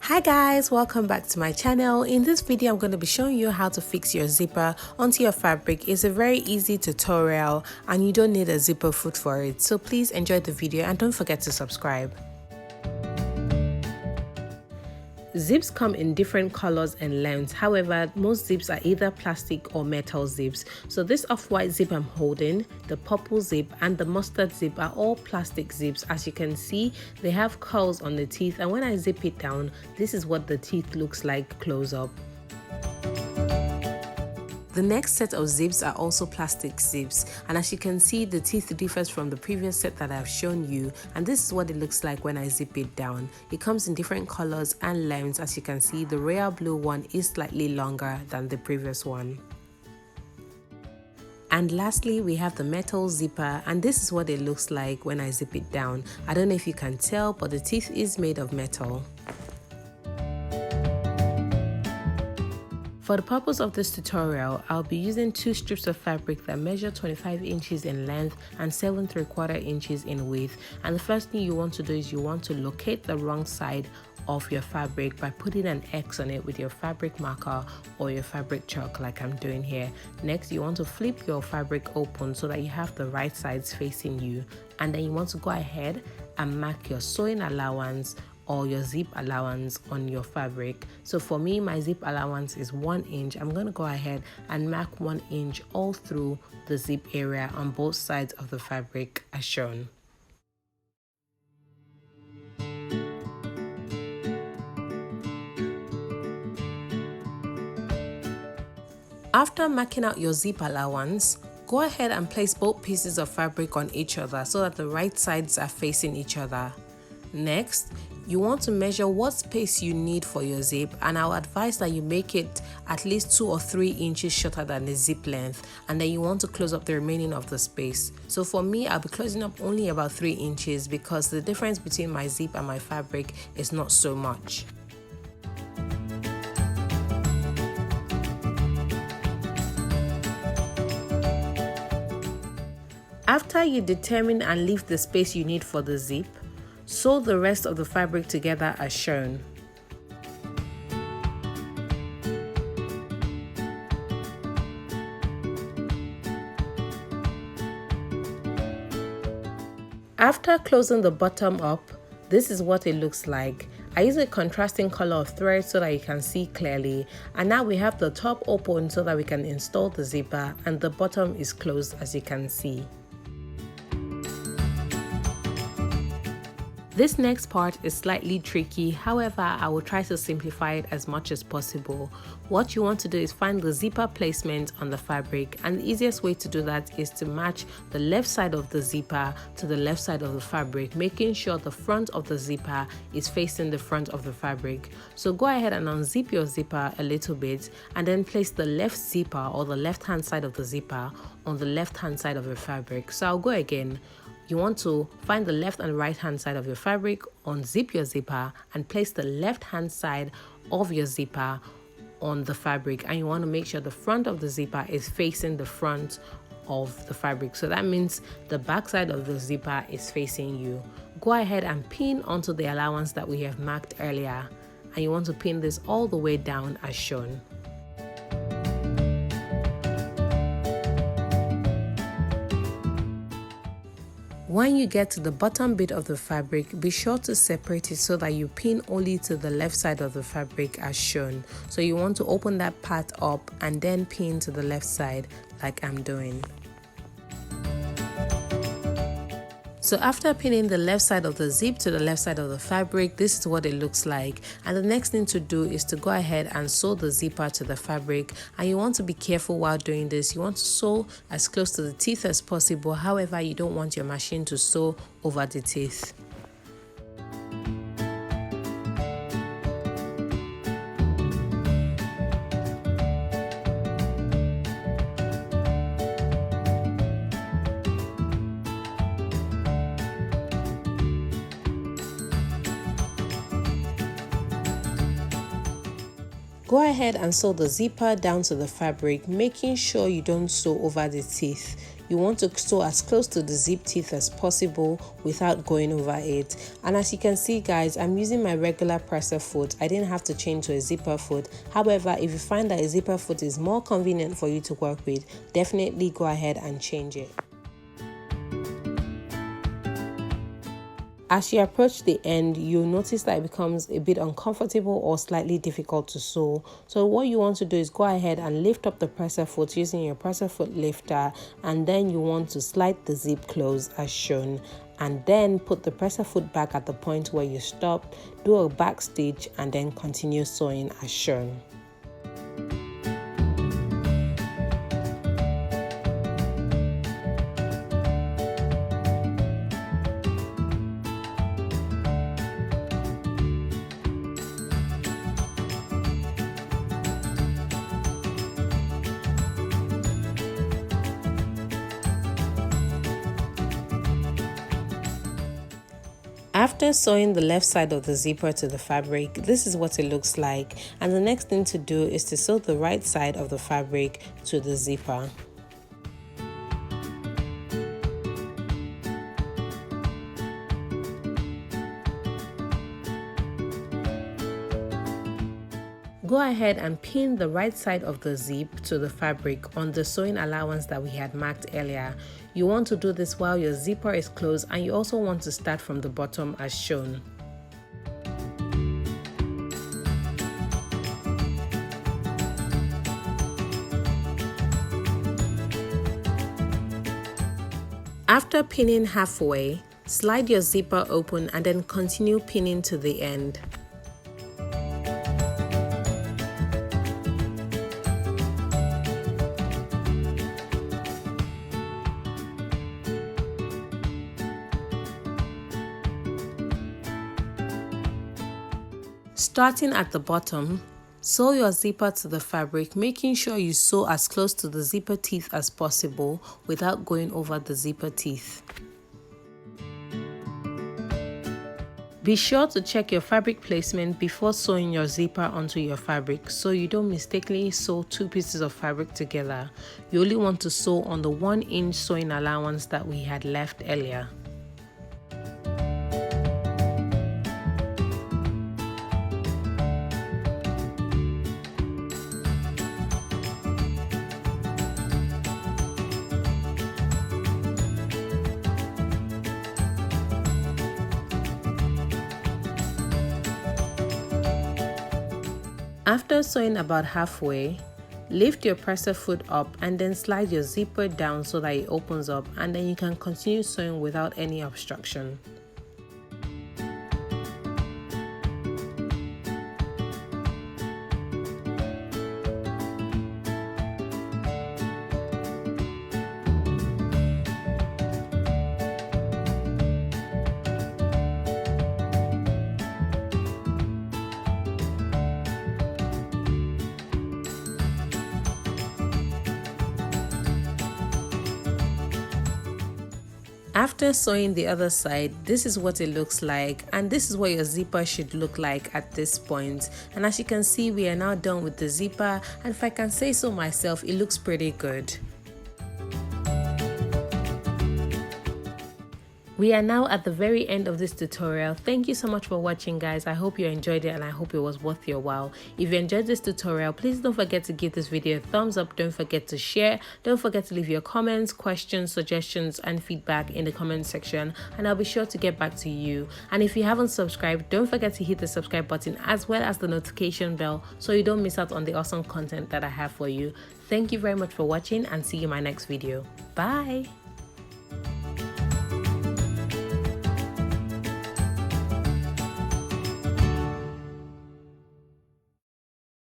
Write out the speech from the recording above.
Hi guys, welcome back to my channel. In this video I'm going to be showing you how to fix your zipper onto your fabric. It's a very easy tutorial and you don't need a zipper foot for it, so please enjoy the video and don't forget to subscribe. Zips come in different colors and lengths. However, most zips are either plastic or metal zips. So this off-white zip I'm holding, the purple zip and the mustard zip are all plastic zips. As you can see, they have curls on the teeth, and when I zip it down, this is what the teeth looks like close up. The next set of zips are also plastic zips, and as you can see, the teeth differs from the previous set that I've shown you, and this is what it looks like when I zip it down. It comes in different colors and lengths. As you can see, the royal blue one is slightly longer than the previous one. And lastly, we have the metal zipper, and this is what it looks like when I zip it down. I don't know if you can tell, but the teeth is made of metal. For the purpose of this tutorial, I'll be using two strips of fabric that measure 25 inches in length and 7 3/4 inches in width. And the first thing you want to do is you want to locate the wrong side of your fabric by putting an X on it with your fabric marker or your fabric chalk like I'm doing here. Next, you want to flip your fabric open so that you have the right sides facing you. And then you want to go ahead and mark your sewing allowance or your zip allowance on your fabric. So for me, my zip allowance is 1 inch. I'm going to go ahead and mark 1 inch all through the zip area on both sides of the fabric as shown. After marking out your zip allowance, go ahead and place both pieces of fabric on each other so that the right sides are facing each other. Next, you want to measure what space you need for your zip, and I'll advise that you make it at least 2 or 3 inches shorter than the zip length, and then you want to close up the remaining of the space. So for me, I'll be closing up only about 3 inches because the difference between my zip and my fabric is not so much. After you determine and leave the space you need for the zip, sew the rest of the fabric together as shown. After closing the bottom up, this is what it looks like. I use a contrasting color of thread so that you can see clearly, and now we have the top open so that we can install the zipper, and the bottom is closed as you can see. This next part is slightly tricky, however, I will try to simplify it as much as possible. What you want to do is find the zipper placement on the fabric, and the easiest way to do that is to match the left side of the zipper to the left side of the fabric, making sure the front of the zipper is facing the front of the fabric. So go ahead and unzip your zipper a little bit and then place the left zipper or the left hand side of the zipper on the left hand side of the fabric. So I'll go again. You want to find the left and right hand side of your fabric, unzip your zipper and place the left hand side of your zipper on the fabric, and you want to make sure the front of the zipper is facing the front of the fabric. So that means the back side of the zipper is facing you. Go ahead and pin onto the allowance that we have marked earlier, and you want to pin this all the way down as shown. When you get to the bottom bit of the fabric, be sure to separate it so that you pin only to the left side of the fabric as shown. So you want to open that part up and then pin to the left side like I'm doing. So after pinning the left side of the zip to the left side of the fabric, this is what it looks like. And the next thing to do is to go ahead and sew the zipper to the fabric. And you want to be careful while doing this. You want to sew as close to the teeth as possible. However, you don't want your machine to sew over the teeth. Go ahead and sew the zipper down to the fabric, making sure you don't sew over the teeth. you want to sew as close to the zip teeth as possible without going over it. And as you can see guys, I'm using my regular presser foot. I didn't have to change to a zipper foot. However, if you find that a zipper foot is more convenient for you to work with, definitely go ahead and change it. As you approach the end, you'll notice that it becomes a bit uncomfortable or slightly difficult to sew. So what you want to do is go ahead and lift up the presser foot using your presser foot lifter, and then you want to slide the zip closed as shown, and then put the presser foot back at the point where you stopped, do a back stitch, and then continue sewing as shown. After sewing the left side of the zipper to the fabric, this is what it looks like, and the next thing to do is to sew the right side of the fabric to the zipper. Go ahead and pin the right side of the zip to the fabric on the sewing allowance that we had marked earlier. You want to do this while your zipper is closed, and you also want to start from the bottom as shown. After pinning halfway, slide your zipper open and then continue pinning to the end. Starting at the bottom, sew your zipper to the fabric, making sure you sew as close to the zipper teeth as possible without going over the zipper teeth. Be sure to check your fabric placement before sewing your zipper onto your fabric so you don't mistakenly sew two pieces of fabric together. You only want to sew on the 1-inch sewing allowance that we had left earlier. After sewing about halfway, lift your presser foot up and then slide your zipper down so that it opens up, and then you can continue sewing without any obstruction. After sewing the other side, this is what it looks like, and this is what your zipper should look like at this point. And as you can see, we are now done with the zipper, and if I can say so myself, it looks pretty good. We are now at the very end of this tutorial. Thank you so much for watching, guys. I hope you enjoyed it and I hope it was worth your while. If you enjoyed this tutorial, please don't forget to give this video a thumbs up. Don't forget to share. Don't forget to leave your comments, questions, suggestions and feedback in the comment section, and I'll be sure to get back to you. And if you haven't subscribed, don't forget to hit the subscribe button as well as the notification bell so you don't miss out on the awesome content that I have for you. Thank you very much for watching, and see you in my next video. Bye.